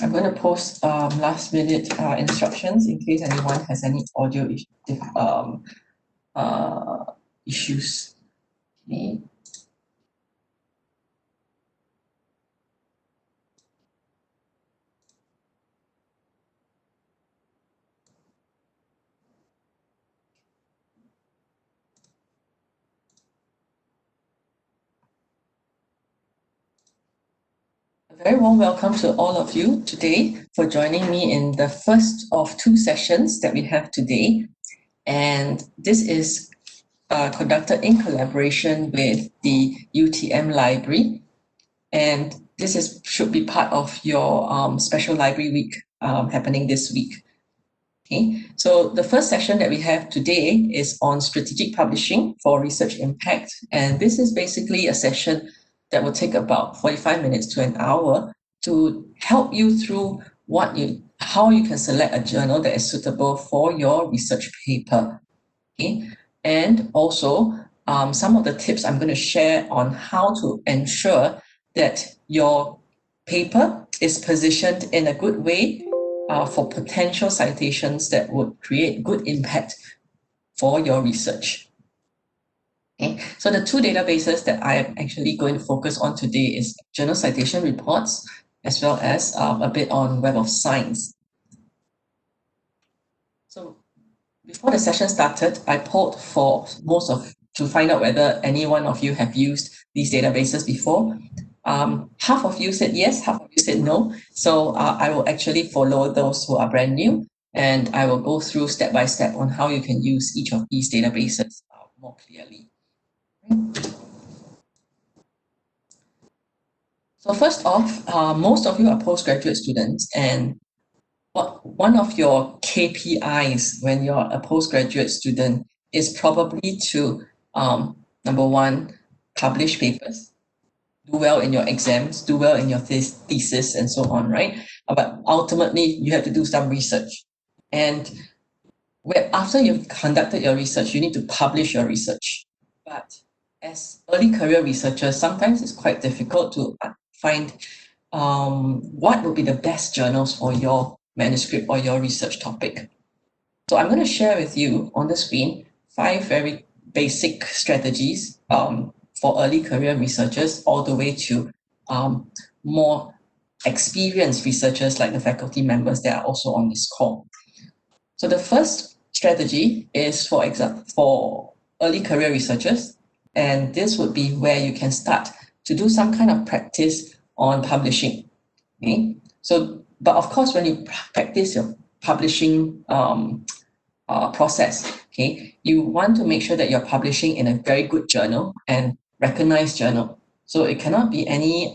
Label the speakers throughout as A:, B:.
A: I'm going to post last minute instructions in case anyone has any audio issues. Okay. A very warm welcome to all of you today for joining me in the first of two sessions that we have today. And this is conducted in collaboration with the UTM Library. And this should be part of your special library week happening this week. Okay, so the first session that we have today is on strategic publishing for research impact. And this is basically a session that will take about 45 minutes to an hour to help you through how you can select a journal that is suitable for your research paper. Okay, and also some of the tips I'm going to share on how to ensure that your paper is positioned in a good way for potential citations that would create good impact for your research. Okay, so the two databases that I am actually going to focus on today is journal citation reports, as well as a bit on Web of Science. So before the session started, I polled to find out whether any one of you have used these databases before. Half of you said yes, half of you said no. So I will actually follow those who are brand new, and I will go through step by step on how you can use each of these databases more clearly. So first off, most of you are postgraduate students, and one of your KPIs when you're a postgraduate student is probably to, number one, publish papers, do well in your exams, do well in your thesis, and so on, right? But ultimately, you have to do some research. And after you've conducted your research, you need to publish your research. But as early career researchers, sometimes it's quite difficult to find what would be the best journals for your manuscript or your research topic. So I'm going to share with you on the screen 5 very basic strategies for early career researchers all the way to more experienced researchers like the faculty members that are also on this call. So the first strategy is, for example, for early career researchers, and this would be where you can start to do some kind of practice on publishing. Okay? So, but of course, when you practice your publishing process, okay, you want to make sure that you're publishing in a very good journal and recognized journal. So it cannot be any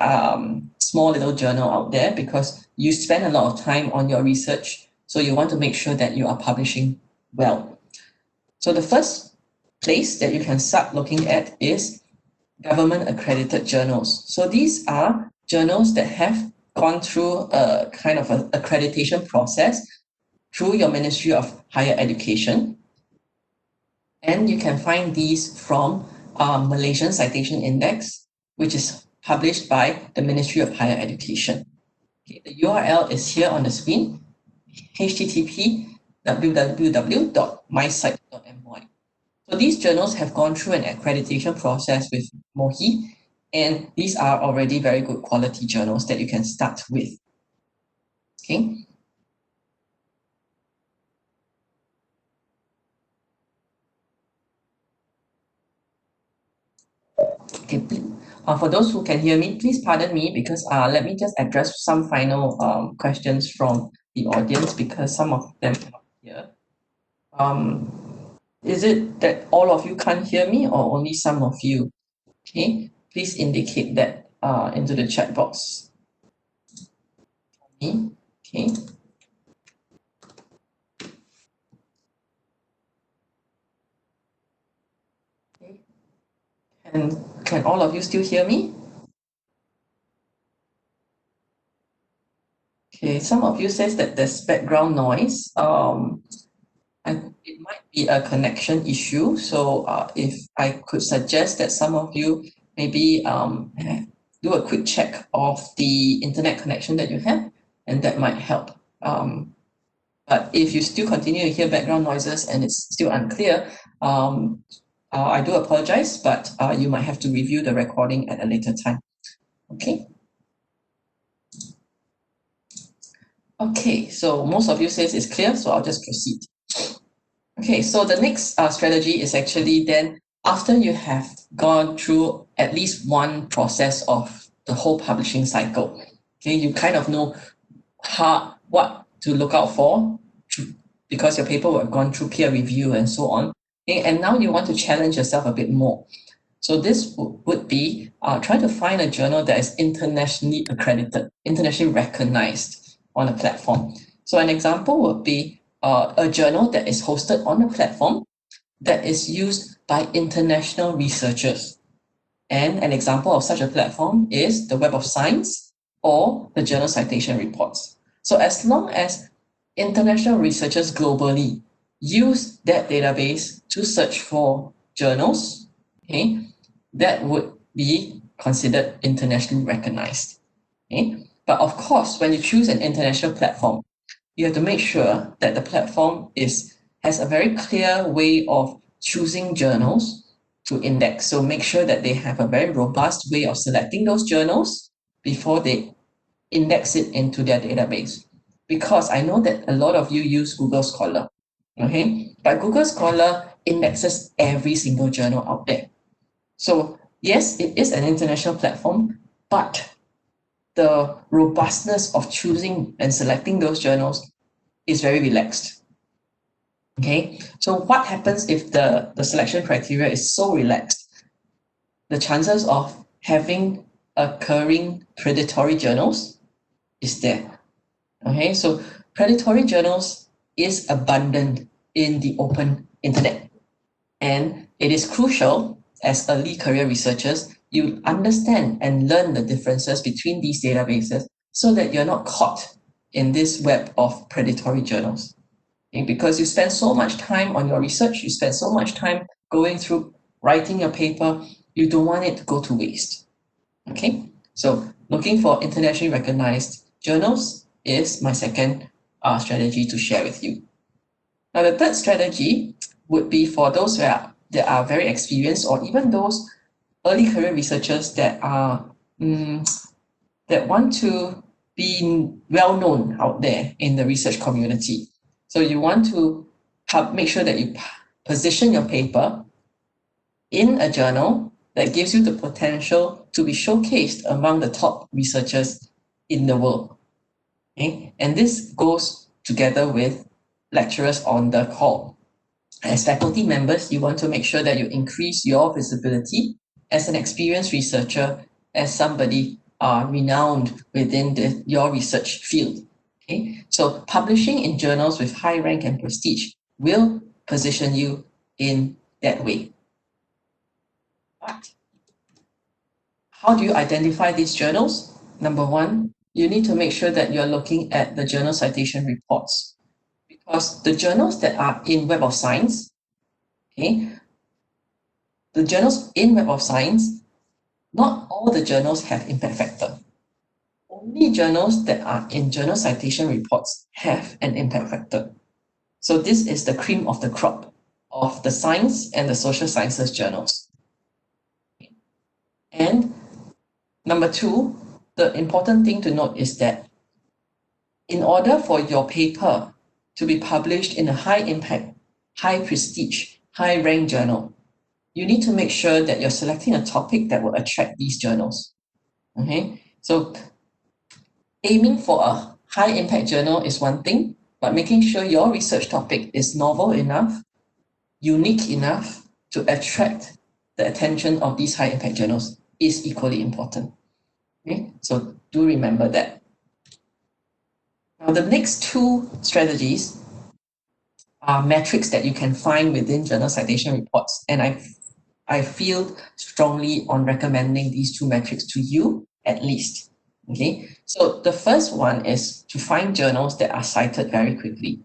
A: small little journal out there, because you spend a lot of time on your research. So you want to make sure that you are publishing well. So the first place that you can start looking at is government accredited journals. So these are journals that have gone through a kind of an accreditation process through your Ministry of Higher Education. And you can find these from Malaysian Citation Index, which is published by the Ministry of Higher Education. Okay, the URL is here on the screen, http://www.mycite.my. So these journals have gone through an accreditation process with MOHI, and these are already very good quality journals that you can start with. Okay. Okay, for those who can hear me, please pardon me, because let me just address some final questions from the audience, because some of them cannot hear. Is it that all of you can't hear me, or only some of you? Okay, please indicate that into the chat box. Okay. And can all of you still hear me? Okay, some of you says that there's background noise. It might be a connection issue. So if I could suggest that some of you maybe do a quick check of the internet connection that you have, and that might help. But if you still continue to hear background noises and it's still unclear, I do apologize, but you might have to review the recording at a later time. Okay. Okay, so most of you says it's clear, so I'll just proceed. Okay, so the next strategy is actually then after you have gone through at least one process of the whole publishing cycle. Okay, you kind of know what to look out for because your paper will have gone through peer review and so on. Okay, and now you want to challenge yourself a bit more. So this would be trying to find a journal that is internationally accredited, internationally recognized on a platform. So an example would be a journal that is hosted on a platform that is used by international researchers. And an example of such a platform is the Web of Science or the Journal Citation Reports. So as long as international researchers globally use that database to search for journals, okay, that would be considered internationally recognized. Okay? But of course, when you choose an international platform, you have to make sure that the platform has a very clear way of choosing journals to index. So make sure that they have a very robust way of selecting those journals before they index it into their database. Because I know that a lot of you use Google Scholar, okay? But Google Scholar indexes every single journal out there. So yes, it is an international platform, but the robustness of choosing and selecting those journals is very relaxed. Okay, so what happens if the selection criteria is so relaxed? The chances of having occurring predatory journals is there. Okay, so predatory journals is abundant in the open internet. And it is crucial as early career researchers, you understand and learn the differences between these databases so that you're not caught in this web of predatory journals. Okay? Because you spend so much time on your research, you spend so much time going through writing your paper, you don't want it to go to waste. Okay, so looking for internationally recognized journals is my second strategy to share with you. Now, the third strategy would be for those that are very experienced or even those early career researchers that are that want to be well known out there in the research community. So you want to make sure that you position your paper in a journal that gives you the potential to be showcased among the top researchers in the world. Okay? And this goes together with lecturers on the call. As faculty members, you want to make sure that you increase your visibility as an experienced researcher, as somebody renowned within your research field. Okay? So publishing in journals with high rank and prestige will position you in that way. But how do you identify these journals? Number one, you need to make sure that you're looking at the journal citation reports, because the journals that are in Web of Science, okay, the journals in Web of Science, not all the journals have impact factor. Only journals that are in journal citation reports have an impact factor. So this is the cream of the crop of the science and the social sciences journals. And number two, the important thing to note is that in order for your paper to be published in a high impact, high prestige, high rank journal, you need to make sure that you're selecting a topic that will attract these journals. Okay, so aiming for a high impact journal is one thing, but making sure your research topic is novel enough, unique enough to attract the attention of these high impact journals is equally important. Okay, so do remember that. Now, the next two strategies are metrics that you can find within journal citation reports, and I feel strongly on recommending these two metrics to you at least. Okay, so the first one is to find journals that are cited very quickly.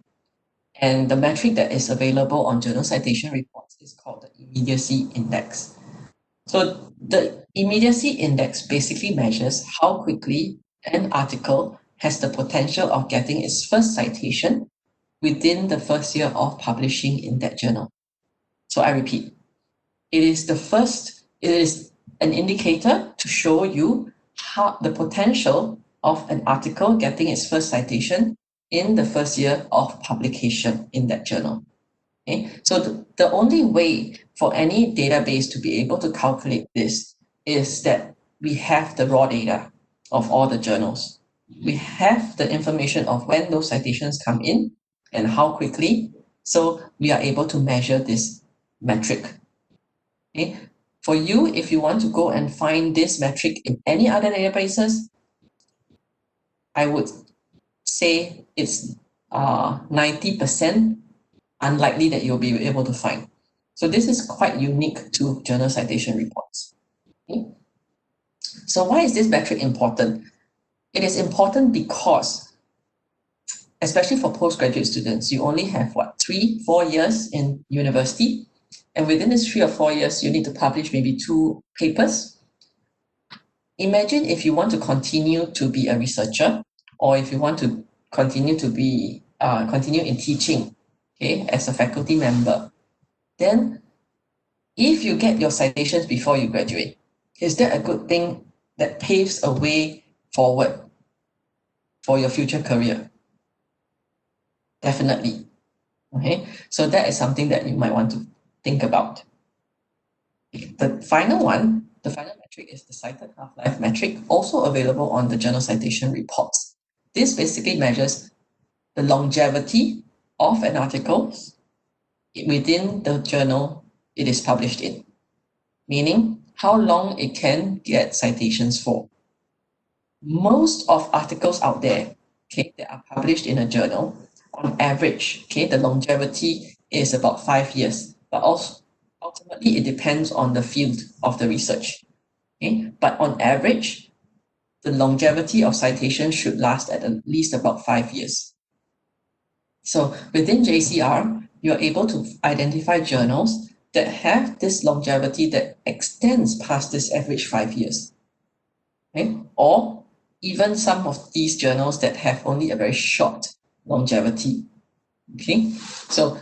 A: And the metric that is available on journal citation reports is called the immediacy index. So the immediacy index basically measures how quickly an article has the potential of getting its first citation within the first year of publishing in that journal. So I repeat, it is an indicator to show you how the potential of an article getting its first citation in the first year of publication in that journal. Okay, so the only way for any database to be able to calculate this is that we have the raw data of all the journals. We have the information of when those citations come in and how quickly, so we are able to measure this metric. Okay, for you, if you want to go and find this metric in any other databases, I would say it's 90% unlikely that you'll be able to find. So this is quite unique to journal citation reports. Okay? So why is this metric important? It is important because, especially for postgraduate students, you only have 3-4 years in university, and within these 3 or 4 years, you need to publish maybe 2 papers. Imagine if you want to continue to be a researcher, or if you want to continue to be continue in teaching, okay, as a faculty member, then if you get your citations before you graduate, is that a good thing that paves a way forward for your future career? Definitely. Okay, so that is something that you might want to think about. The final metric is the cited half-life metric, also available on the journal citation reports. This basically measures the longevity of an article within the journal it is published in, meaning how long it can get citations for. Most of articles out there, okay, that are published in a journal, on average, okay, the longevity is about 5 years, but also ultimately it depends on the field of the research. Okay? But on average, the longevity of citation should last at least about 5 years. So within JCR, you're able to identify journals that have this longevity that extends past this average 5 years. Okay? Or even some of these journals that have only a very short longevity. Okay, so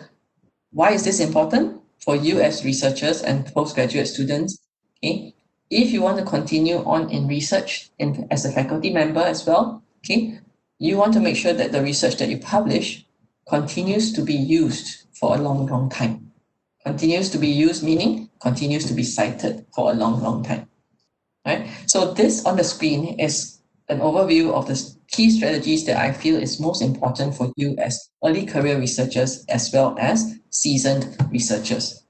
A: why is this important for you as researchers and postgraduate students? Okay, if you want to continue on in research and as a faculty member as well, okay, you want to make sure that the research that you publish continues to be used for a long time. Continues to be used meaning continues to be cited for a long time. Right? So this on the screen is an overview of the key strategies that I feel is most important for you as early career researchers as well as seasoned researchers.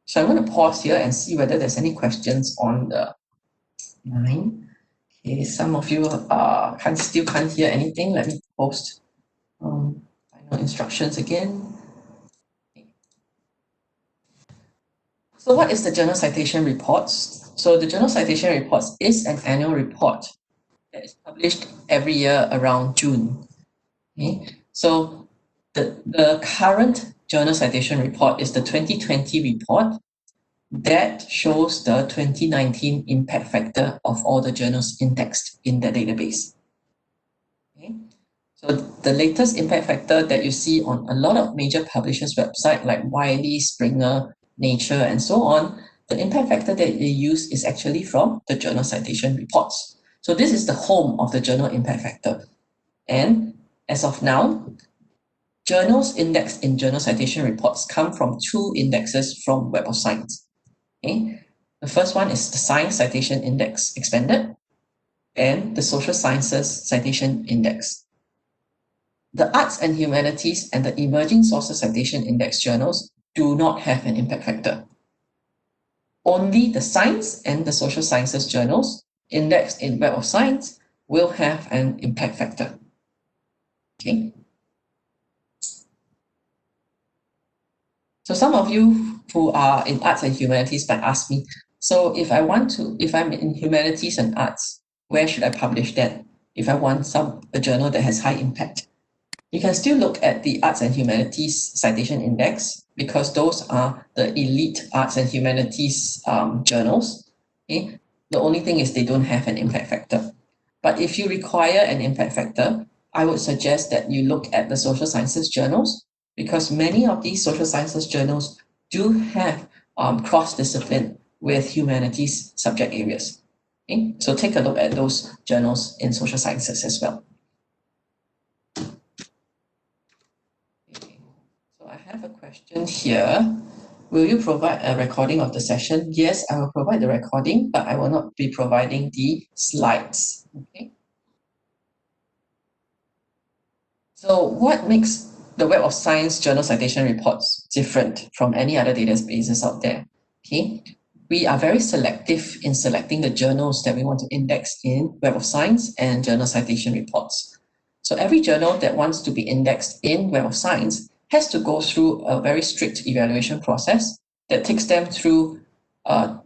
A: So I'm going to pause here and see whether there's any questions on the line. Okay, some of you still can't hear anything. Let me post final instructions again. So what is the Journal Citation Reports? So the Journal Citation Reports is an annual report that is published every year around June. Okay? So the current Journal Citation Report is the 2020 report that shows the 2019 impact factor of all the journals indexed in the database. Okay? So the latest impact factor that you see on a lot of major publishers' websites like Wiley, Springer, Nature, and so on, the impact factor that they use is actually from the Journal Citation Reports. So this is the home of the journal impact factor. And as of now, journals indexed in Journal Citation Reports come from 2 indexes from Web of Science. Okay? The first one is the Science Citation Index Expanded and the Social Sciences Citation Index. The Arts and Humanities and the Emerging Sources Citation Index journals do not have an impact factor. Only the Science and the Social Sciences journals indexed in Web of Science will have an impact factor. Okay. So some of you who are in arts and humanities might ask me, so if I'm in humanities and arts, where should I publish then? If I want a journal that has high impact. You can still look at the Arts and Humanities Citation Index because those are the elite arts and humanities journals. Okay? The only thing is they don't have an impact factor. But if you require an impact factor, I would suggest that you look at the social sciences journals, because many of these social sciences journals do have cross-discipline with humanities subject areas. Okay? So take a look at those journals in social sciences as well. Okay. So I have a question here. Will you provide a recording of the session? Yes, I will provide the recording, but I will not be providing the slides. Okay. So what makes the Web of Science journal citation reports different from any other databases out there? Okay. We are very selective in selecting the journals that we want to index in Web of Science and journal citation reports. So every journal that wants to be indexed in Web of Science has to go through a very strict evaluation process that takes them through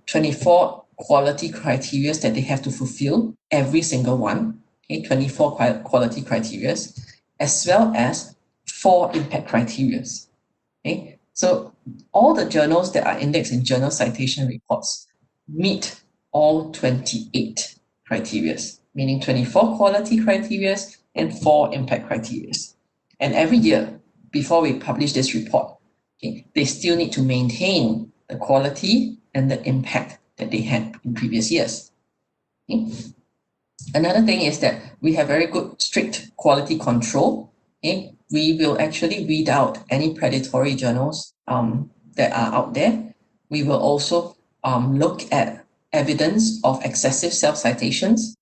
A: 24 quality criteria that they have to fulfill, every single one, okay, 24 quality criteria, as well as 4 impact criteria. Okay? So all the journals that are indexed in journal citation reports meet all 28 criteria, meaning 24 quality criteria and 4 impact criteria. And every year, before we publish this report, okay, they still need to maintain the quality and the impact that they had in previous years. Okay? Another thing is that we have very good strict quality control. Okay? We will actually weed out any predatory journals that are out there. We will also look at evidence of excessive self-citations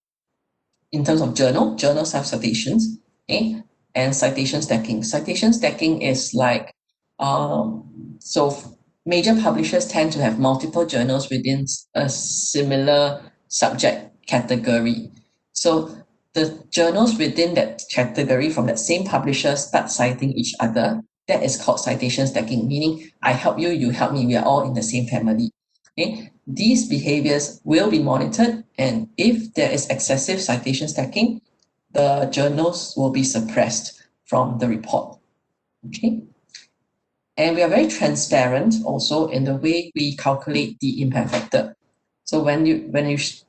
A: in terms of journal self-citations, okay? And citation stacking. Citation stacking is like, so major publishers tend to have multiple journals within a similar subject category. So the journals within that category from that same publisher start citing each other. That is called citation stacking, meaning I help you, you help me, we are all in the same family. Okay? These behaviors will be monitored, and if there is excessive citation stacking, the journals will be suppressed from the report. Okay? And we are very transparent also in the way we calculate the impact factor. So when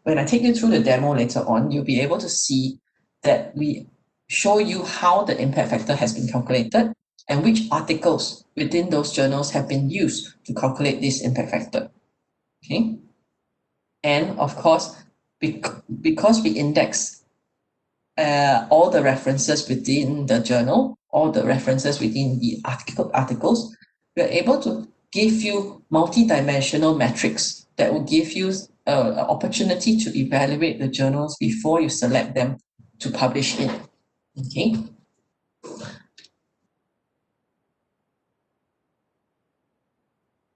A: I take you through the demo later on, you'll be able to see that we show you how the impact factor has been calculated and which articles within those journals have been used to calculate this impact factor. Okay. And of course, because we index all the references within the journal, all the references within the articles, we're able to give you multi-dimensional metrics that will give you an opportunity to evaluate the journals before you select them to publish in. Okay.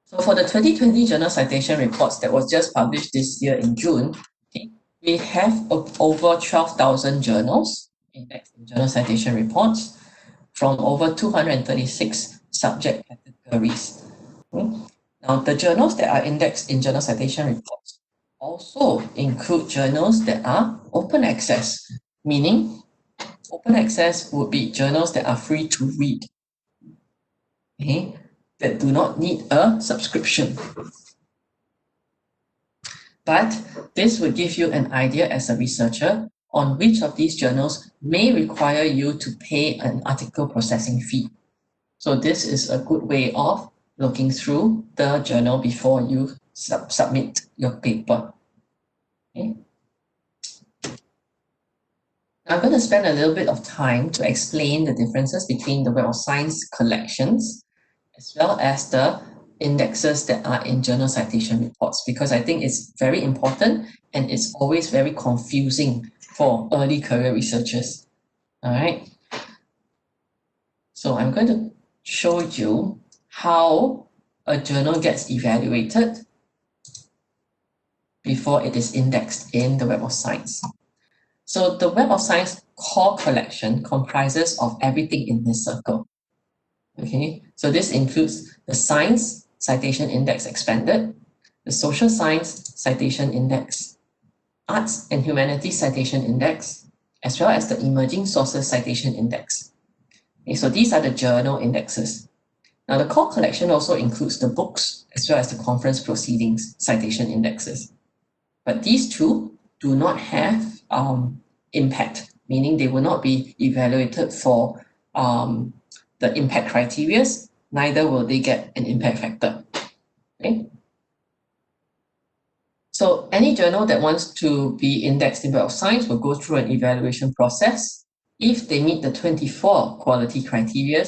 A: So for the 2020 journal citation reports that was just published this year in June, okay, we have over 12,000 journals indexed in journal citation reports from over 236 subject categories. Okay. Now, the journals that are indexed in journal citation reports also include journals that are open access, meaning open access would be journals that are free to read, okay, that do not need a subscription. But this will give you an idea as a researcher on which of these journals may require you to pay an article processing fee. So this is a good way of looking through the journal before you submit your paper. Okay. I'm going to spend a little bit of time to explain the differences between the Web of Science collections as well as the indexes that are in journal citation reports, because I think it's very important and it's always very confusing for early career researchers. All right. So I'm going to show you how a journal gets evaluated before it is indexed in the Web of Science. So the Web of Science core collection comprises of everything in this circle. Okay, so this includes the Science Citation Index Expanded, the Social Science Citation Index, Arts and Humanities Citation Index, as well as the Emerging Sources Citation Index. Okay, so these are the journal indexes. Now the core collection also includes the books as well as the conference proceedings citation indexes. But these two do not have impact, meaning they will not be evaluated for the impact criteria, neither will they get an impact factor. Okay? So any journal that wants to be indexed in Web of Science will go through an evaluation process. If they meet the 24 quality criteria,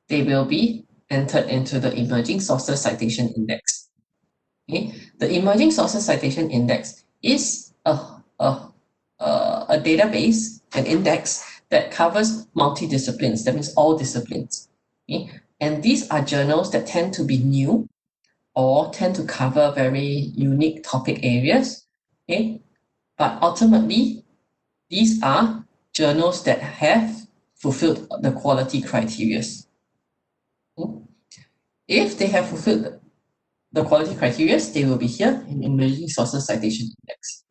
A: they will be entered into the Emerging Sources Citation Index. Okay? The Emerging Sources Citation Index is a database, an index that covers multidisciplines, that means all disciplines. Okay? And these are journals that tend to be new or tend to cover very unique topic areas. Okay? But ultimately, these are journals that have fulfilled the quality criteria. Okay? If they have fulfilled the quality criteria, they will be here in Emerging Sources Citation Index.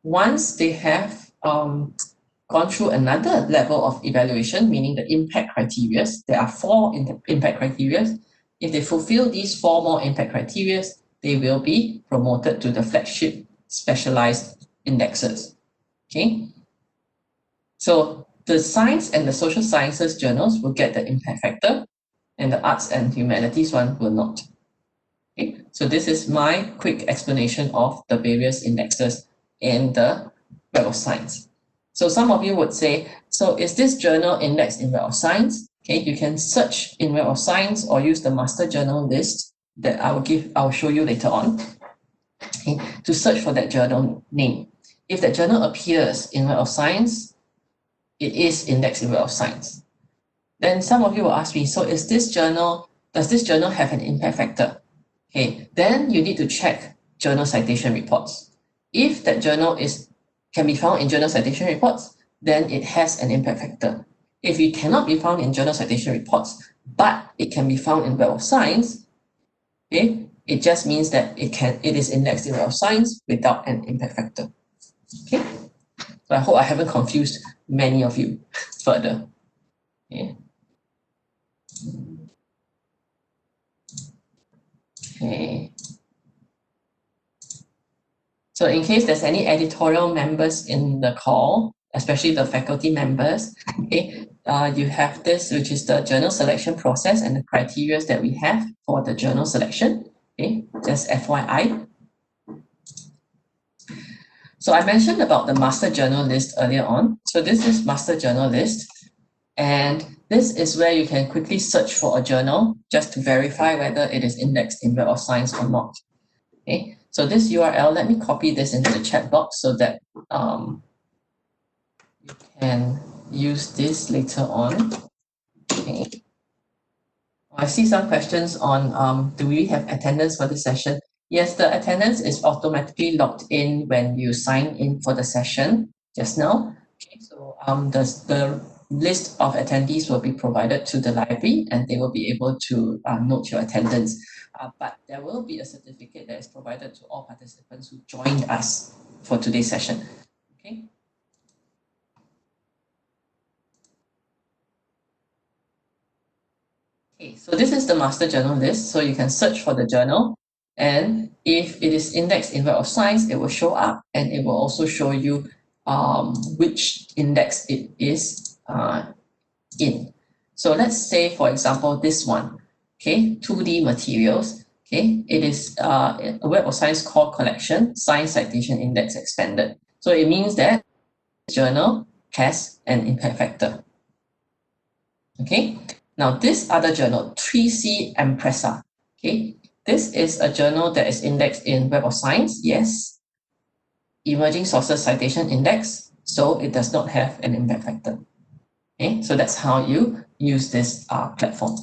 A: Once they have gone through another level of evaluation, meaning the impact criteria, there are 4 impact criteria. If they fulfill these 4 more impact criteria, they will be promoted to the flagship specialized indexes. Okay? So the science and the social sciences journals will get the impact factor, and the arts and humanities one will not. Okay? So this is my quick explanation of the various indexes in the Web of Science. So some of you would say, so is this journal indexed in Web of Science? Okay, you can search in Web of Science or use the master journal list that I'll show you later on. Okay, to search for that journal name. If that journal appears in Web of Science, it is indexed in Web of Science. Then some of you will ask me, so does this journal have an impact factor? Okay, then you need to check journal citation reports. If that journal can be found in journal citation reports, then it has an impact factor. If it cannot be found in journal citation reports, but it can be found in Web of Science, okay, it just means that it is indexed in Web of Science without an impact factor. Okay, so I hope I haven't confused many of you further. Okay. Okay. So in case there's any editorial members in the call, especially the faculty members, okay, you have this, which is the journal selection process and the criteria that we have for the journal selection. Okay, just FYI. So I mentioned about the master journal list earlier on. So this is master journal list. And this is where you can quickly search for a journal just to verify whether it is indexed in Web of Science or not. Okay, so this URL, let me copy this into the chat box so that you can use this later on. Okay. I see some questions on do we have attendance for the session? Yes, the attendance is automatically logged in when you sign in for the session just now. Okay, so the list of attendees will be provided to the library and they will be able to note your attendance. But there will be a certificate that is provided to all participants who joined us for today's session. Okay. Okay, so this is the master journal list. So you can search for the journal, and if it is indexed in Web of Science, it will show up, and it will also show you which index it is in. So let's say, for example, this one, okay, 2D materials. Okay, it is a Web of Science core collection, Science Citation Index expanded. So it means that the journal has an impact factor. Okay, now this other journal, 3C Empresa. Okay, this is a journal that is indexed in Web of Science, yes. Emerging Sources Citation Index, so it does not have an impact factor. Okay, so that's how you use this platform.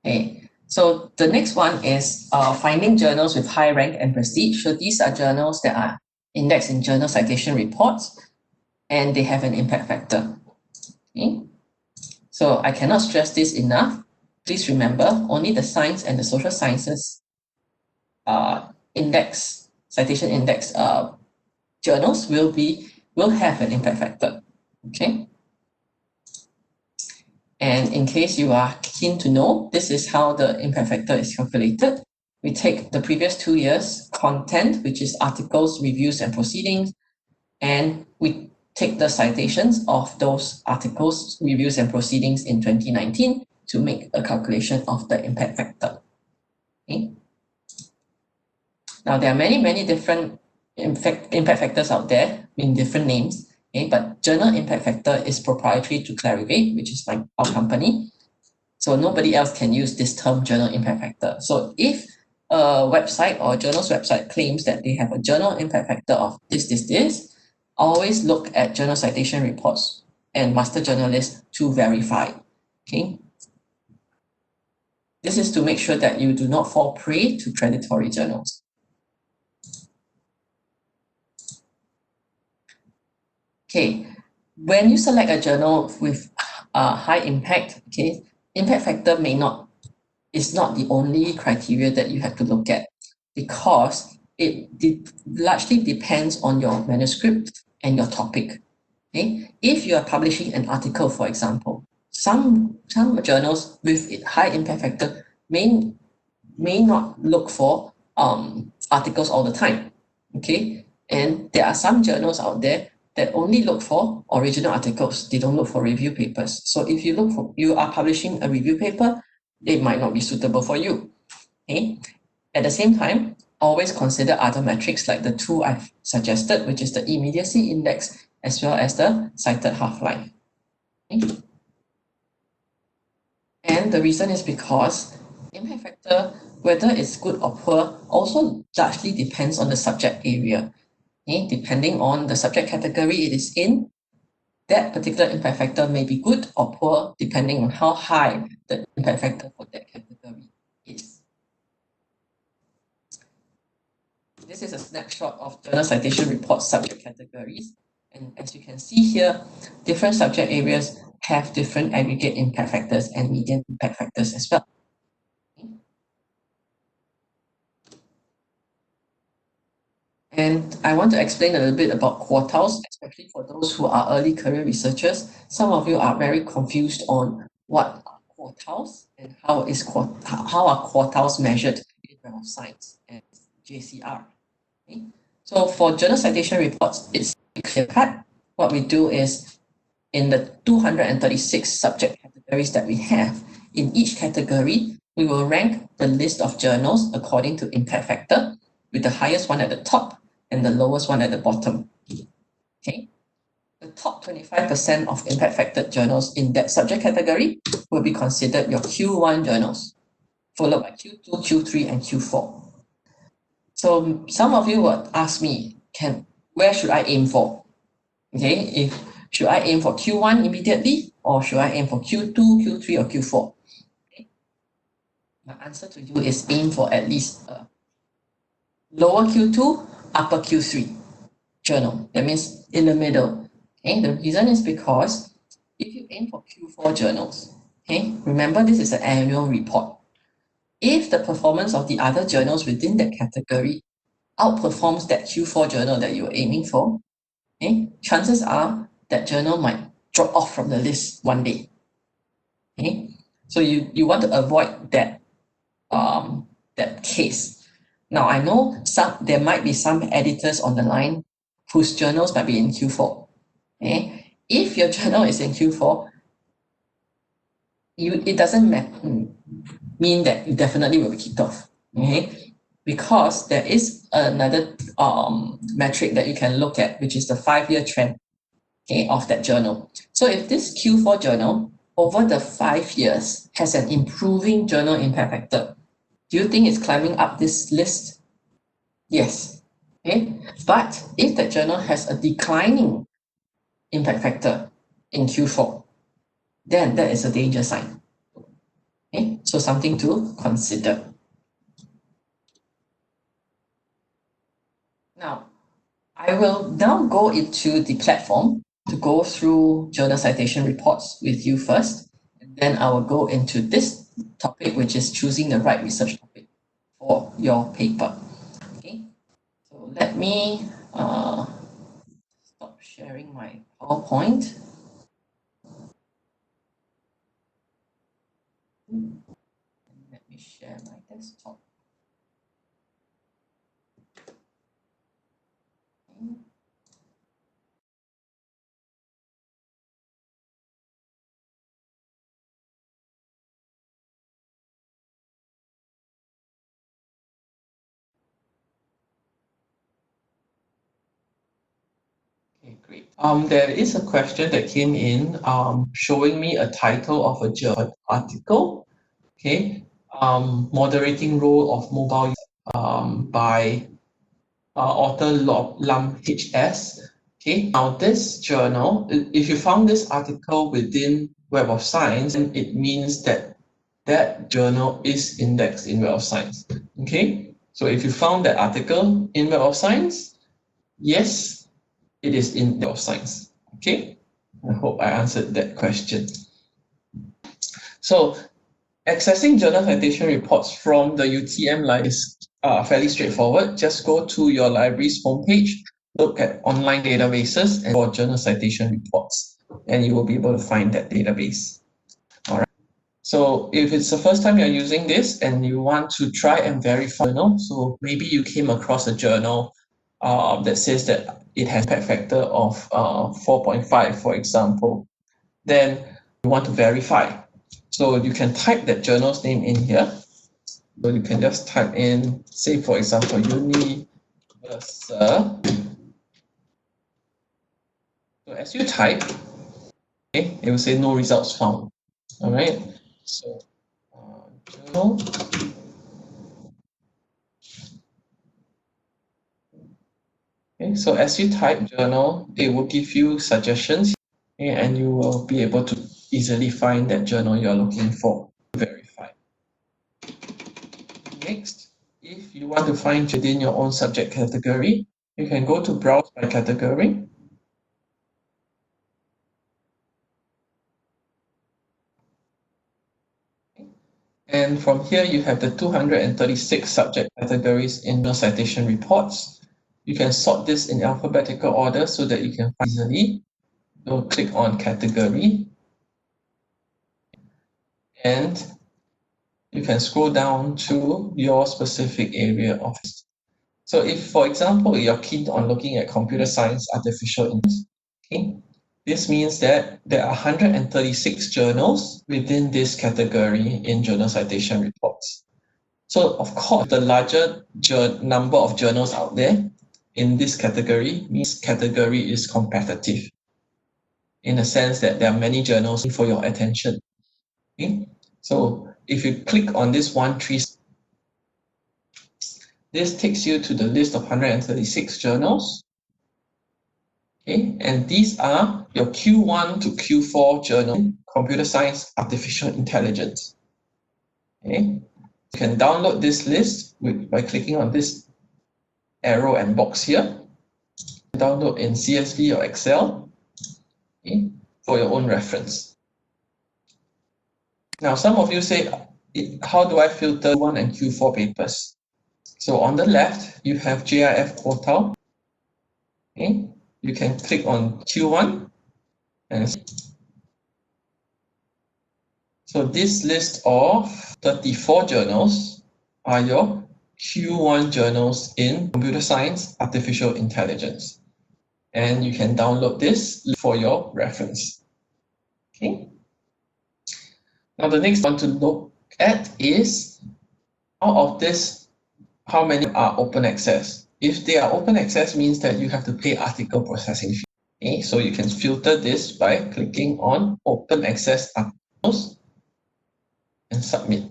A: Okay, so the next one is finding journals with high rank and prestige. So these are journals that are indexed in journal citation reports and they have an impact factor. Okay, so I cannot stress this enough. Please remember, only the science and the social sciences citation index journals will have an impact factor. Okay. And in case you are keen to know, this is how the impact factor is calculated. we take the previous 2 years content, which is articles, reviews, and proceedings, and we take the citations of those articles, reviews, and proceedings in 2019 to make a calculation of the impact factor. Okay. Now, there are many different impact factors out there in different names, okay, but journal impact factor is proprietary to Clarivate, which is like our company. So nobody else can use this term journal impact factor. So if a website or a journal's website claims that they have a journal impact factor of this, always look at journal citation reports and master journalists to verify. Okay. This is to make sure that you do not fall prey to predatory journals. Okay, when you select a journal with high impact, okay, impact factor is not the only criteria that you have to look at, because it largely depends on your manuscript and your topic. Okay, if you are publishing an article, for example, some journals with high impact factor may not look for articles all the time. Okay, and there are some journals out there that only look for original articles. They don't look for review papers. So if you are publishing a review paper, it might not be suitable for you. Okay. At the same time, always consider other metrics like the two I've suggested, which is the immediacy index as well as the cited half-life. Okay. And the reason is because impact factor, whether it's good or poor, also largely depends on the subject area. Okay? Depending on the subject category it is in, that particular impact factor may be good or poor depending on how high the impact factor for that category is. This is a snapshot of journal citation report subject categories. And as you can see here, different subject areas have different aggregate impact factors and median impact factors as well. And I want to explain a little bit about quartiles, especially for those who are early career researchers. Some of you are very confused on what are quartiles and how are quartiles measured in Web of Science and JCR. Okay? So for journal citation reports, it's clear cut. What we do is, in the 236 subject categories that we have, in each category, we will rank the list of journals according to impact factor, with the highest one at the top and the lowest one at the bottom. Okay, the top 25% of impact factor journals in that subject category will be considered your Q1 journals, followed by Q2, Q3, and Q4. So some of you would ask me, where should I aim for? Okay, should I aim for Q1 immediately, or should I aim for Q2, Q3, or Q4? Okay. My answer to you is aim for at least lower Q2, upper Q3 journal. That means in the middle. Okay, the reason is because if you aim for Q4 journals, okay, remember this is an annual report. If the performance of the other journals within that category outperforms that Q4 journal that you're aiming for, okay, chances are that journal might drop off from the list one day. Okay, so you want to avoid that case. Now I know there might be some editors on the line whose journals might be in Q4. Okay, if your journal is in Q4, it doesn't mean that you definitely will be kicked off. Okay, because there is another metric that you can look at, which is the 5-year trend, okay, of that journal. So if this Q4 journal over the 5 years has an improving journal impact factor, do you think it's climbing up this list? Yes. Okay. But if that journal has a declining impact factor in Q4, then that is a danger sign. Okay. So something to consider. Now, I will now go into the platform to go through journal citation reports with you first, and then I will go into this topic, which is choosing the right research topic for your paper. Okay, so let me stop sharing my PowerPoint. Let me share my desktop. Great. There is a question that came in showing me a title of a journal article. Okay. Moderating role of mobile by author Lam HS. Okay. Now this journal, if you found this article within Web of Science, then it means that that journal is indexed in Web of Science. Okay. So if you found that article in Web of Science, yes, it is in Web of Science. Okay. I hope I answered that question. So accessing journal citation reports from the UTM library is fairly straightforward. Just go to your library's homepage, look at online databases and for journal citation reports, and you will be able to find that database. All right. So if it's the first time you're using this and you want to try and verify journal, so maybe you came across a journal that says that it has impact factor of 4.5, for example, then you want to verify. So you can type that journal's name in here. So you can just type in, say for example, Universal. So as you type, okay, it will say no results found. All right. So journal. Okay, so as you type journal, it will give you suggestions, okay, and you will be able to easily find that journal you're looking for to verify. Next, if you want to find within your own subject category, you can go to browse by category. And from here, you have the 236 subject categories in your citation reports. You can sort this in alphabetical order so that you can find easily. So click on category. And you can scroll down to your specific area of. So if, for example, you're keen on looking at computer science, artificial intelligence, okay, this means that there are 136 journals within this category in journal citation reports. So of course, the larger number of journals out there in this category means category is competitive in the sense that there are many journals for your attention. Okay? So if you click on this 1-3, this takes you to the list of 136 journals. Okay, and these are your Q1 to Q4 journal, computer science, artificial intelligence. Okay, you can download this list by clicking on this arrow and box here. Download in CSV or Excel, okay, for your own reference. Now, some of you say, how do I filter Q1 and Q4 papers? So on the left, you have GIF portal. Okay, you can click on Q1 and so this list of 34 journals are your Q1 journals in computer science, artificial intelligence. And you can download this for your reference. Okay. Now the next one to look at is out of this, how many are open access? If they are open access means that you have to pay article processing fee. Okay, so you can filter this by clicking on open access articles and submit.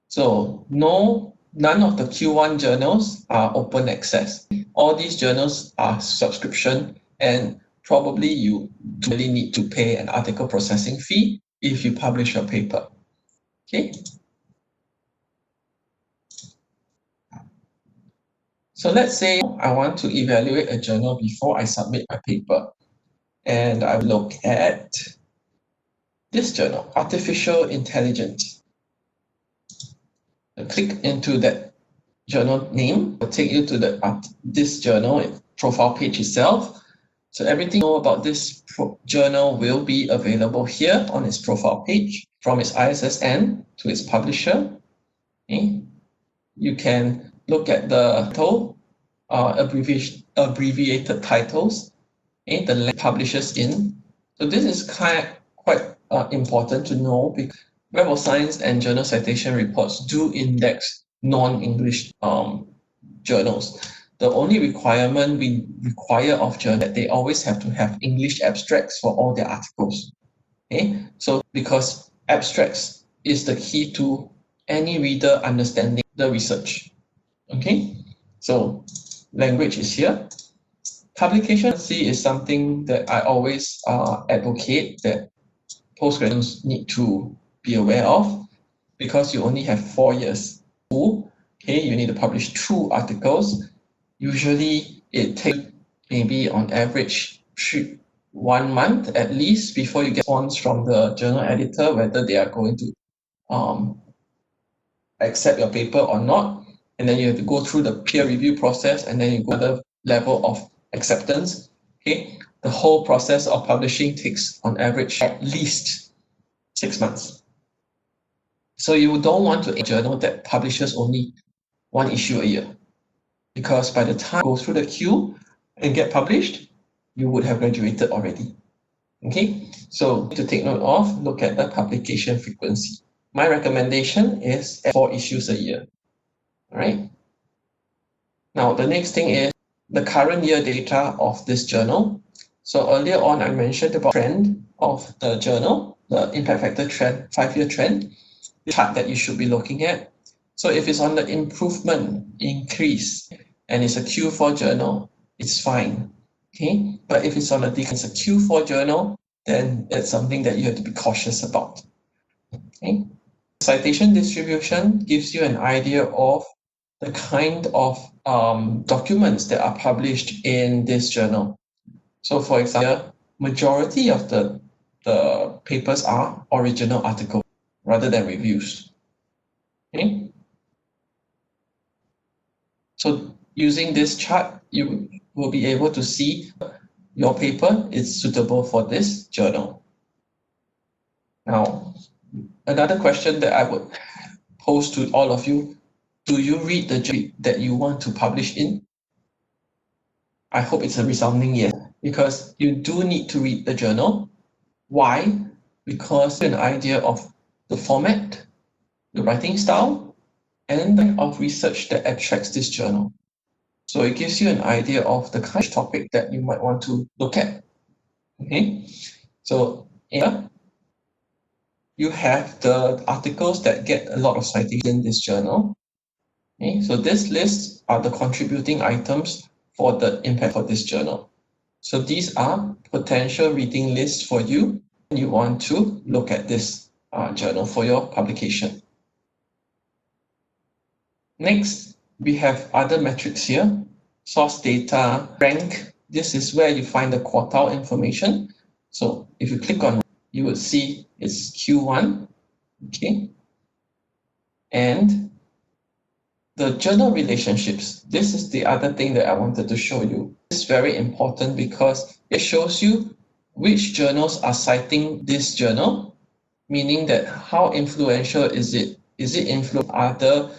A: So none of the Q1 journals are open access. All these journals are subscription and probably you really need to pay an article processing fee if you publish your paper. Okay. So let's say I want to evaluate a journal before I submit my paper. And I look at this journal, Artificial Intelligence. I click into that journal name, will take you to this journal profile page itself. So everything you know about this journal will be available here on its profile page, from its ISSN to its publisher. Okay. You can look at the title, abbreviated titles, okay, the length publishers in. So this is quite important to know because Web of Science and journal citation reports do index non-English journals. The only requirement we require of journal that they always have to have English abstracts for all their articles. Okay, so because abstracts is the key to any reader understanding the research. Okay, so language is here. Publication is something that I always advocate that postgraduates need to be aware of, because you only have 4 years. Okay, you need to publish 2 articles. Usually it takes maybe on average 1 month at least before you get response from the journal editor whether they are going to accept your paper or not. And then you have to go through the peer review process, and then you go to the level of acceptance. Okay, the whole process of publishing takes on average at least 6 months. So you don't want to a journal that publishes only 1 issue a year, because by the time you go through the queue and get published, you would have graduated already. Okay, so to take note of, look at the publication frequency. My recommendation is 4 issues a year. All right. Now the next thing is the current year data of this journal. So earlier on, I mentioned about trend of the journal, the impact factor trend, 5-year trend, the chart that you should be looking at. So if it's on the improvement, increase, and it's a Q4 journal, it's fine. Okay, but if it's on a decline, it's a Q4 journal, then that's something that you have to be cautious about. Okay, citation distribution gives you an idea of the kind of documents that are published in this journal. So for example, majority of the papers are original articles rather than reviews. Okay, so using this chart, you will be able to see your paper is suitable for this journal. Now, another question that I would pose to all of you, do you read the journal that you want to publish in? I hope it's a resounding yes, because you do need to read the journal. Why? Because an idea of the format, the writing style, and the type of research that attracts this journal. So it gives you an idea of the kind of topic that you might want to look at. Okay, so here you have the articles that get a lot of citations in this journal. Okay, so this list are the contributing items for the impact for this journal. So these are potential reading lists for you when you want to look at this journal for your publication. Next, we have other metrics here. Source data, rank. This is where you find the quartile information. So if you click on, you will see it's Q1. Okay. And the journal relationships. This is the other thing that I wanted to show you. It's very important because it shows you which journals are citing this journal, meaning that how influential is it? Is it influencing other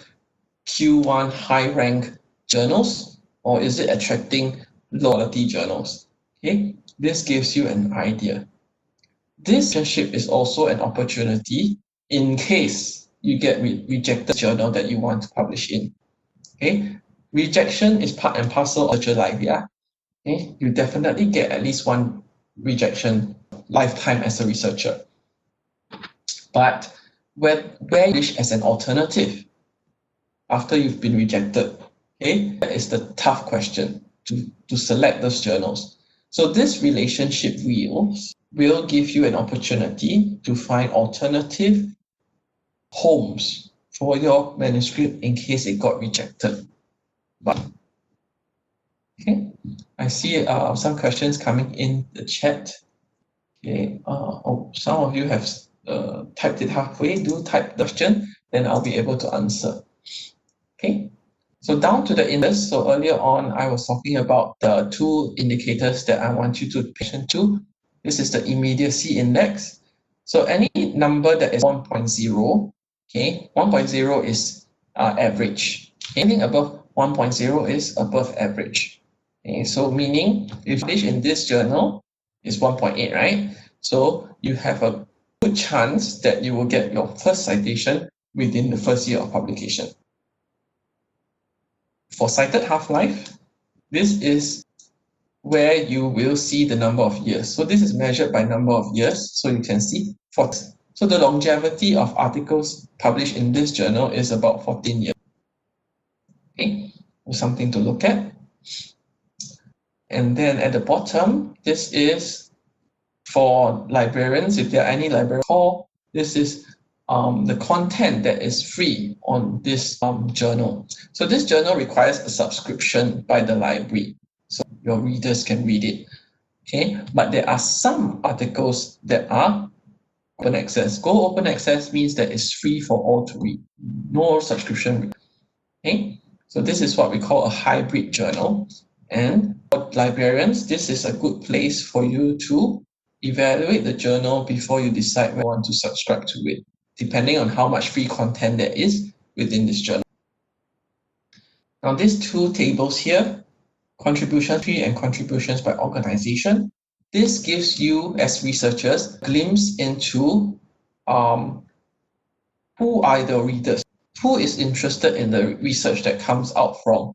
A: Q1 high rank journals, or is it attracting low quality journals? Okay, this gives you an idea. This relationship is also an opportunity in case you get rejected journal that you want to publish in. Okay, rejection is part and parcel of your life. Yeah, okay, you definitely get at least 1 rejection lifetime as a researcher. But where publish as an alternative after you've been rejected? Okay, that is the tough question to select those journals. So this relationship wheel will give you an opportunity to find alternative homes for your manuscript in case it got rejected. But okay, I see some questions coming in the chat. Okay, some of you have typed it halfway. Do type the question, then I'll be able to answer. Okay, so down to the index. So earlier on, I was talking about the 2 indicators that I want you to pay attention to. This is the immediacy index. So any number that is 1.0, okay, 1.0 is average. Anything above 1.0 is above average. Okay, so meaning if you publish in this journal is 1.8, right? So you have a good chance that you will get your first citation within the first year of publication. For cited half-life, this is where you will see the number of years. So this is measured by number of years. So you can see 40. So the longevity of articles published in this journal is about 14 years. Okay, something to look at. And then at the bottom, this is for librarians. If there are any librarians, this is the content that is free on this journal. So this journal requires a subscription by the library, so your readers can read it. Okay, but there are some articles that are open access. Go open access means that it's free for all to read, no subscription. Okay, so this is what we call a hybrid journal. And for librarians, this is a good place for you to evaluate the journal before you decide whether you want to subscribe to it, depending on how much free content there is within this journal. Now, these two tables here, contribution fee and contributions by organization, this gives you, as researchers, a glimpse into who are the readers, who is interested in the research that comes out from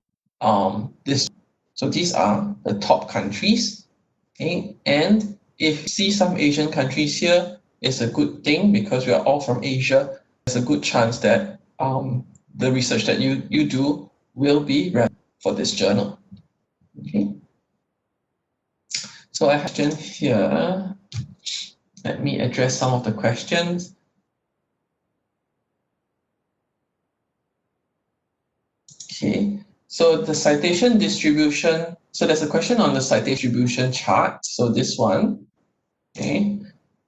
A: this. So these are the top countries. Okay, and if you see some Asian countries here, it's a good thing because we are all from Asia. There's a good chance that the research that you do will be relevant for this journal. Okay. So I have a question here. Let me address some of the questions. Okay. So the citation distribution, so there's a question on the citation distribution chart. So this one, okay,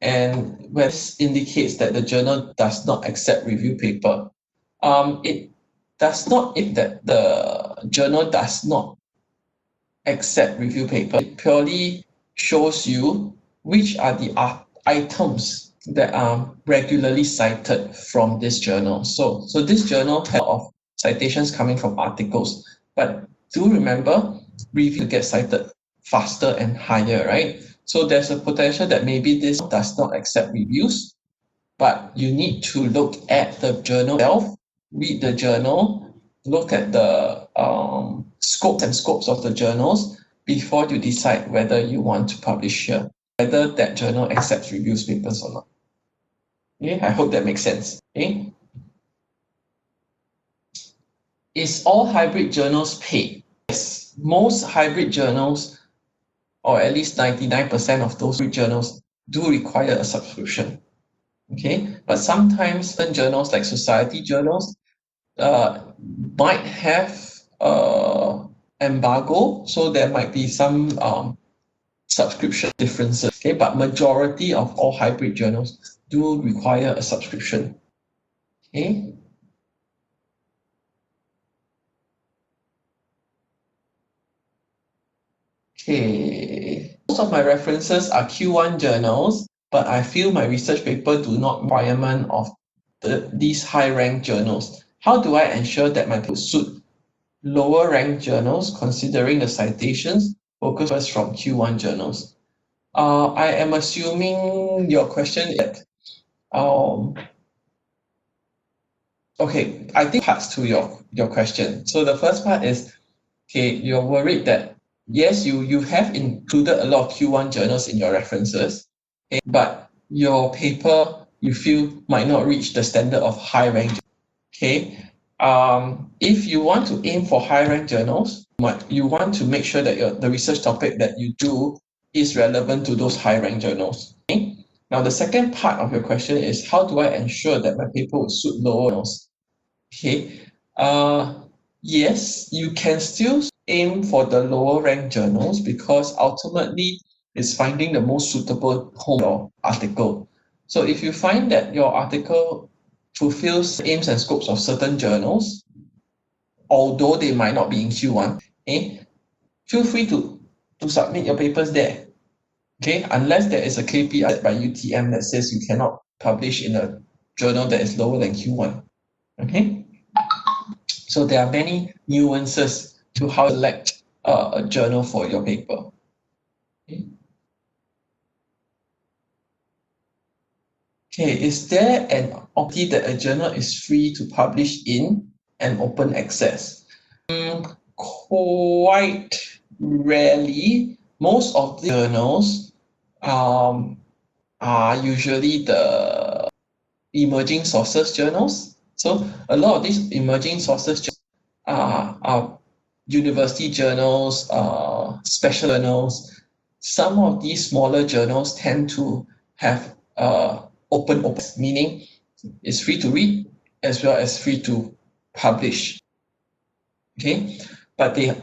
A: and where this indicates that the journal does not accept review paper. It does not mean that the journal does not accept review paper. It purely shows you which are the items that are regularly cited from this journal. So this journal has a lot of citations coming from articles, but do remember, review gets cited faster and higher, right? So there's a potential that maybe this does not accept reviews, but you need to look at the journal itself, read the journal, look at the scopes of the journals before you decide whether you want to publish here, whether that journal accepts reviews papers or not. Okay, I hope that makes sense. Okay. Is all hybrid journals paid? Yes, most hybrid journals, or at least 99% of those journals, do require a subscription. Okay, but sometimes certain journals like society journals might have embargo, so there might be some subscription differences. Okay, but majority of all hybrid journals do require a subscription. Okay. Okay, most of my references are Q1 journals, but I feel my research paper do not requirement of these high-ranked journals. How do I ensure that my paper suit lower-ranked journals, considering the citations focus from Q1 journals? I am assuming your question is okay, I think parts to your question. So the first part is, okay, you're worried that yes, you have included a lot of Q1 journals in your references, okay, but your paper you feel might not reach the standard of high rank. Okay, if you want to aim for high rank journals, you want to make sure that the research topic that you do is relevant to those high rank journals. Okay? Now the second part of your question is, how do I ensure that my paper will suit lower journals? Okay, yes, you can still aim for the lower ranked journals because ultimately it's finding the most suitable home for your article. So if you find that your article fulfills the aims and scopes of certain journals, although they might not be in Q1, okay, feel free to submit your papers there. Okay, unless there is a KPI by UTM that says you cannot publish in a journal that is lower than Q1. Okay, so there are many nuances to how to select a journal for your paper. Okay. Okay, is there an opportunity that a journal is free to publish in and open access? Quite rarely, most of the journals are usually the emerging sources journals. So a lot of these emerging sources are university journals, special journals. Some of these smaller journals tend to have open, meaning it's free to read as well as free to publish. Okay, but they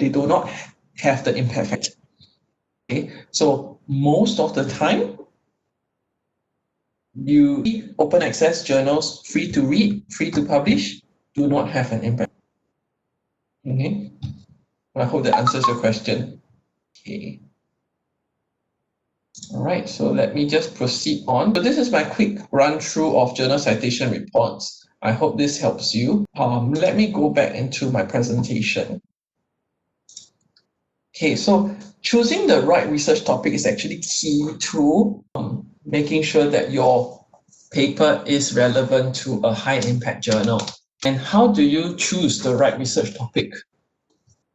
A: do not have the impact factor. Okay, so most of the time, you open access journals, free to read, free to publish, do not have an impact. Okay, I hope that answers your question. Okay. All right, so let me just proceed on. So this is my quick run through of journal citation reports. I hope this helps you. Let me go back into my presentation. Okay, so choosing the right research topic is actually key to making sure that your paper is relevant to a high impact journal. And how do you choose the right research topic?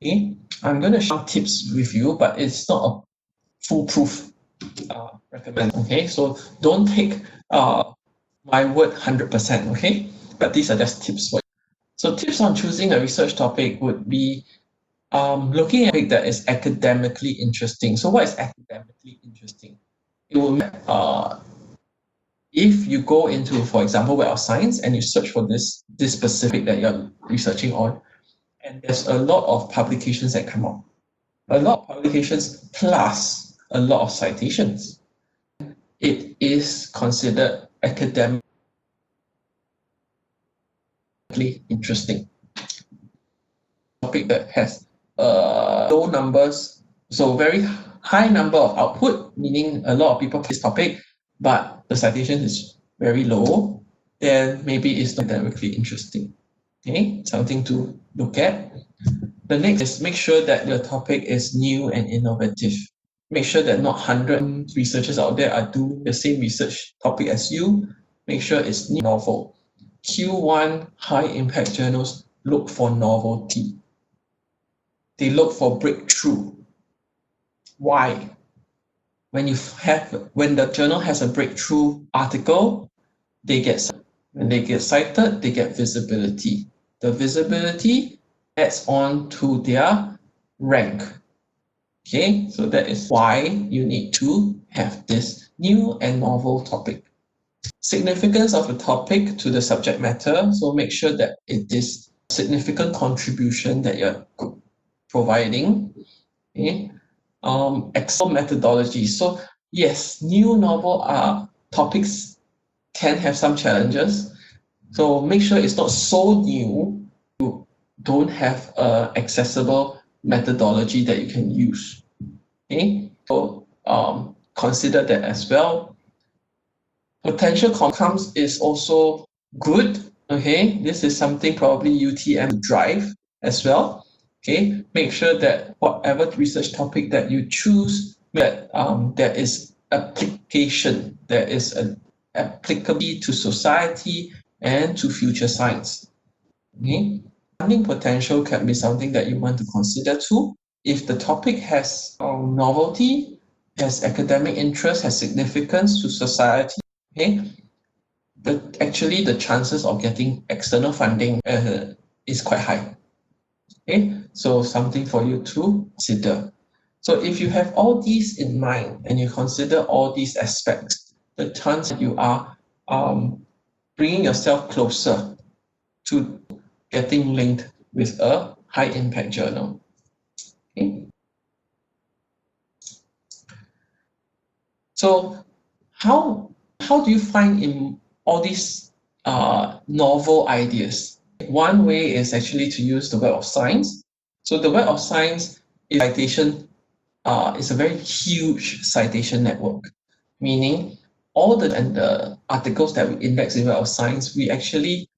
A: Okay, I'm going to share tips with you, but it's not a foolproof recommend. Okay, so don't take my word 100%. Okay, but these are just tips for you. So tips on choosing a research topic would be looking at a topic that is academically interesting. So what is academically interesting? It will if you go into, for example, Web of Science and you search for this specific that you're researching on, and there's a lot of publications that come out. A lot of publications plus a lot of citations. It is considered academically interesting. Topic that has low numbers, so very high number of output, meaning a lot of people this topic, but the citation is very low, then maybe it's not academically interesting. Okay, something to look at. The next is make sure that your topic is new and innovative. Make sure that not 100 researchers out there are doing the same research topic as you. Make sure it's new, novel. Q1 high impact journals look for novelty. They look for breakthrough. Why? When the journal has a breakthrough article, when they get cited, they get visibility. The visibility adds on to their rank. Okay, so that is why you need to have this new and novel topic. Significance of the topic to the subject matter. So make sure that it is a significant contribution that you're providing. Okay. Excel methodology. So yes, new novel topics can have some challenges. So make sure it's not so new you don't have accessible methodology that you can use. Okay, so consider that as well. Potential outcomes is also good. Okay, this is something probably UTM drive as well. Okay, make sure that whatever research topic that you choose, that there is application, there is an applicability to society and to future science. Okay, funding potential can be something that you want to consider too. If the topic has novelty, has academic interest, has significance to society, okay, but actually the chances of getting external funding is quite high. Okay, so something for you to consider. So if you have all these in mind and you consider all these aspects, the chance that you are bringing yourself closer to getting linked with a high impact journal. Okay. So how do you find in all these novel ideas? One way is actually to use the Web of Science. So the Web of Science is is a very huge citation network, meaning all the articles that we index in Web of Science, we actually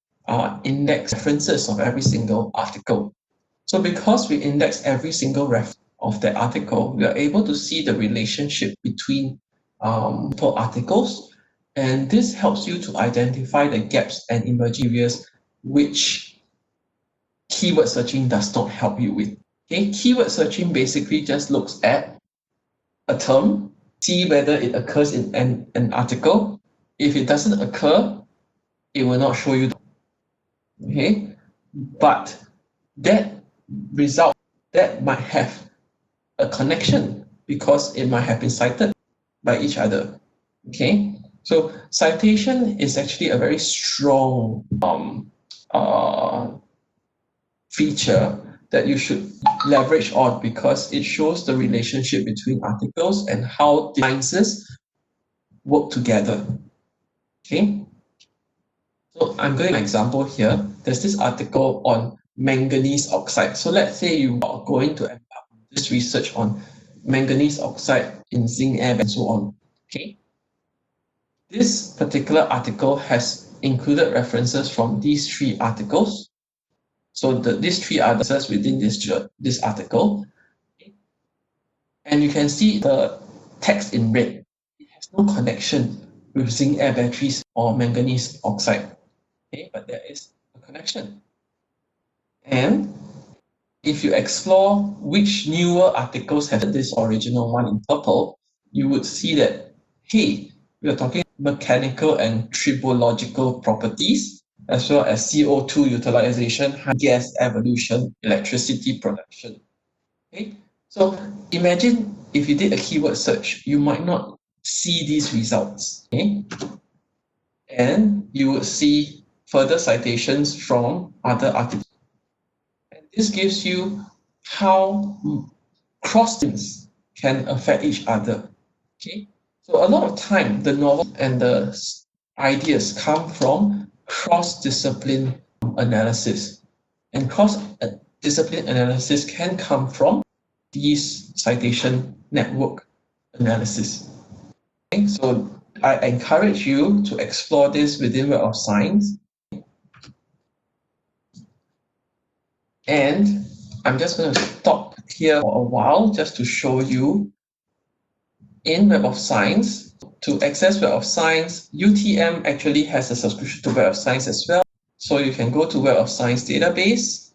A: index references of every single article. So because we index every single reference of that article, we are able to see the relationship between multiple articles, and this helps you to identify the gaps and emerging areas which keyword searching does not help you with. Okay, keyword searching basically just looks at a term, see whether it occurs in an article. If it doesn't occur, it will not show you. Okay, but that result that might have a connection because it might have been cited by each other. Okay, so citation is actually a very strong feature that you should leverage on because it shows the relationship between articles and how the sciences work together. Okay, so I'm going to an example here. There's this article on manganese oxide. So let's say you are going to embark on this research on manganese oxide in zinc air and so on. Okay, this particular article has included references from these three articles. So these three are the within this article. And you can see the text in red. It has no connection with zinc air batteries or manganese oxide. Okay, but there is a connection. And if you explore which newer articles have this original one in purple, you would see that, hey, we are talking mechanical and tribological properties, as well as CO2 utilization, gas evolution, electricity production. Okay, so imagine if you did a keyword search, you might not see these results. Okay, and you would see further citations from other articles. And this gives you how cross-things can affect each other. Okay, so a lot of time the novel and the ideas come from cross-discipline analysis, and cross-discipline analysis can come from these citation network analysis. Okay, so I encourage you to explore this within Web of Science. And I'm just going to stop here for a while just to show you in Web of Science. To access Web of Science, UTM actually has a subscription to Web of Science as well. So you can go to Web of Science database,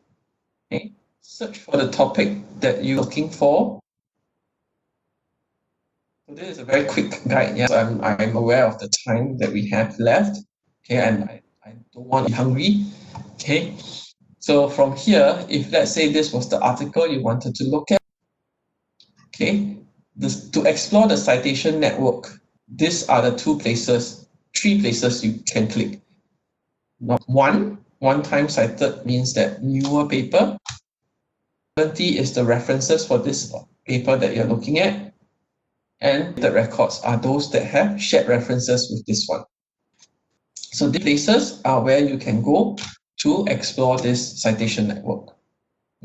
A: okay, search for the topic that you're looking for. So this is a very quick guide. Yeah, so I'm aware of the time that we have left. Okay, and I don't want to be hungry. Okay, so from here, if let's say this was the article you wanted to look at, okay, to explore the citation network, these are the three places you can click. One time cited means that newer paper. 20 is the references for this paper that you're looking at. And the records are those that have shared references with this one. So these places are where you can go to explore this citation network.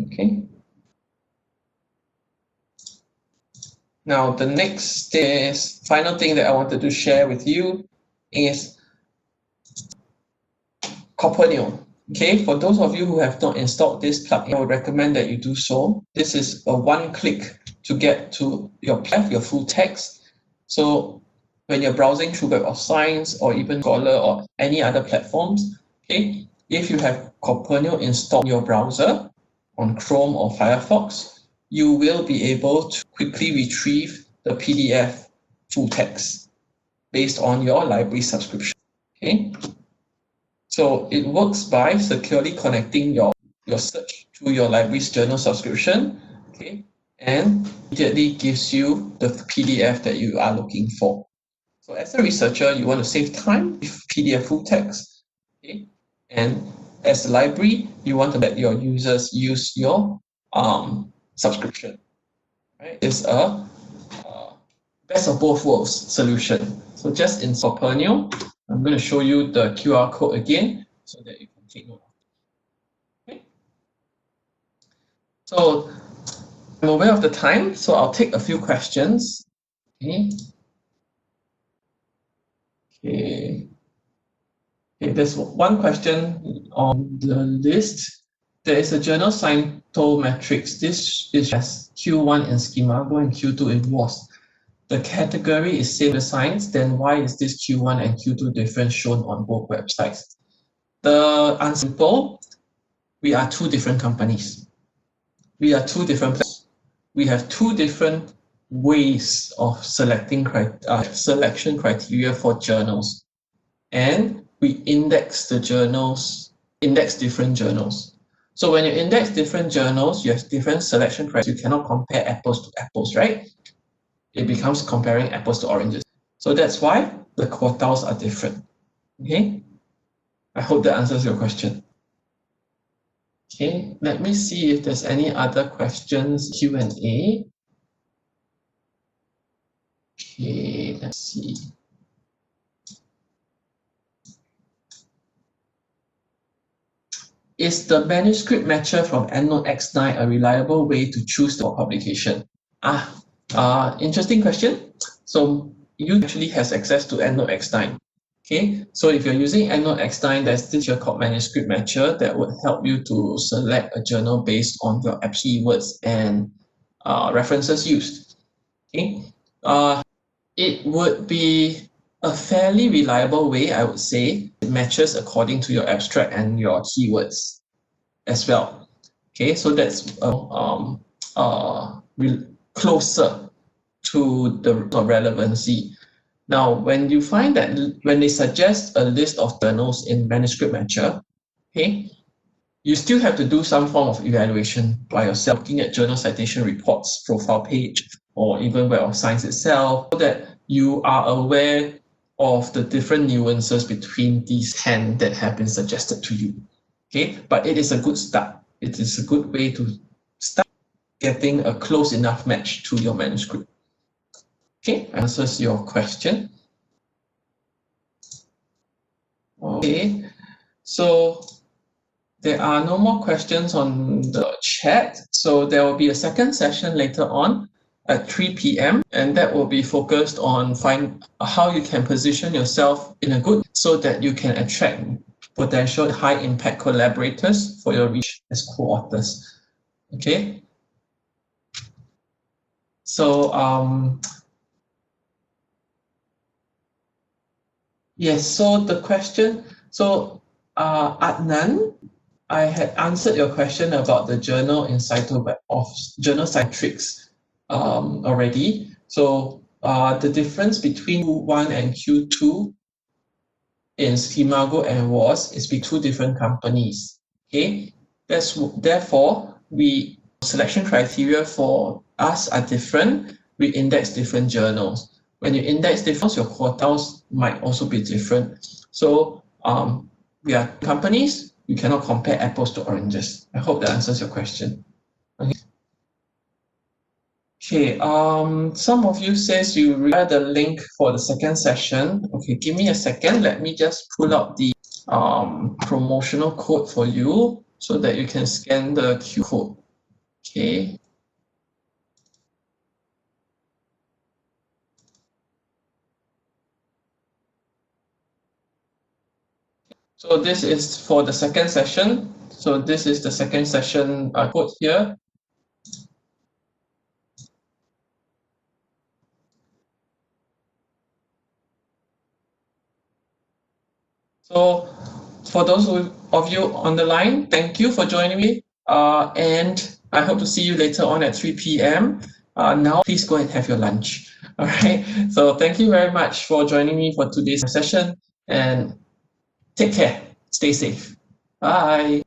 A: Okay. Now, the next final thing that I wanted to share with you is Copernio. Okay, for those of you who have not installed this plugin, I would recommend that you do so. This is a one-click to get to your PDF, your full text. So when you're browsing through Web of Science or even Scholar or any other platforms, okay, if you have Copernio installed in your browser on Chrome or Firefox, you will be able to quickly retrieve the PDF full text based on your library subscription. Okay, so it works by securely connecting your search to your library's journal subscription, okay, and immediately gives you the PDF that you are looking for. So as a researcher, you want to save time with PDF full text, okay, and as a library, you want to let your users use your subscription. Right? It's a best of both worlds solution. So just in Copernio, I'm going to show you the QR code again so that you can take note of it. Okay. So I'm aware of the time, so I'll take a few questions. Okay. Okay. Okay, there's one question on the list. There is a journal Scientometrics. This is Q1 in Schemago and Q2 in WASP. The category is same as science, then why is this Q1 and Q2 difference shown on both websites? The answer is simple. We are two different companies. we are two different places. We have two different ways of selecting selection criteria for journals. And we index the journals, index different journals. So when you index different journals, you have different selection criteria. You cannot compare apples to apples, right? It becomes comparing apples to oranges. So that's why the quartiles are different. Okay? I hope that answers your question. Okay, let me see if there's any other questions, Q&A. Okay, let's see. Is the manuscript matcher from EndNote X9 a reliable way to choose the publication? Interesting question. So you actually has access to EndNote X9. Okay, so if you're using EndNote X9, there's this feature called manuscript matcher that would help you to select a journal based on your app keywords and references used. Okay, it would be a fairly reliable way, I would say. It matches according to your abstract and your keywords as well. Okay, so that's closer to the relevancy. Now, when you find that when they suggest a list of journals in manuscript matcher, okay, you still have to do some form of evaluation by yourself, looking at journal citation reports, profile page, or even Web of Science itself, so that you are aware of the different nuances between these 10 that have been suggested to you. Okay, but it is a good start. It is a good way to start getting a close enough match to your manuscript. Okay, answers your question. Okay, so there are no more questions on the chat. So there will be a second session later on at 3 p.m. and that will be focused on how you can position yourself in a good so that you can attract potential high impact collaborators for your research as co-authors. Okay. So yes, so the question, so Adnan, I had answered your question about the journal in CytoWeb of journal Citrix already. So the difference between Q1 and Q2 in Schimago and WAS is between two different companies. Okay, therefore selection criteria for us are different. We index different journals. When you index different, your quartiles might also be different. So we are companies. You cannot compare apples to oranges. I hope that answers your question. Okay, some of you says you require the link for the second session. Okay, give me a second. Let me just pull out the promotional code for you so that you can scan the QR code. Okay. So this is for the second session. So this is the second session code here. So for those of you on the line, thank you for joining me. And I hope to see you later on at 3 p.m. Now, please go and have your lunch. All right. So thank you very much for joining me for today's session and take care. Stay safe. Bye.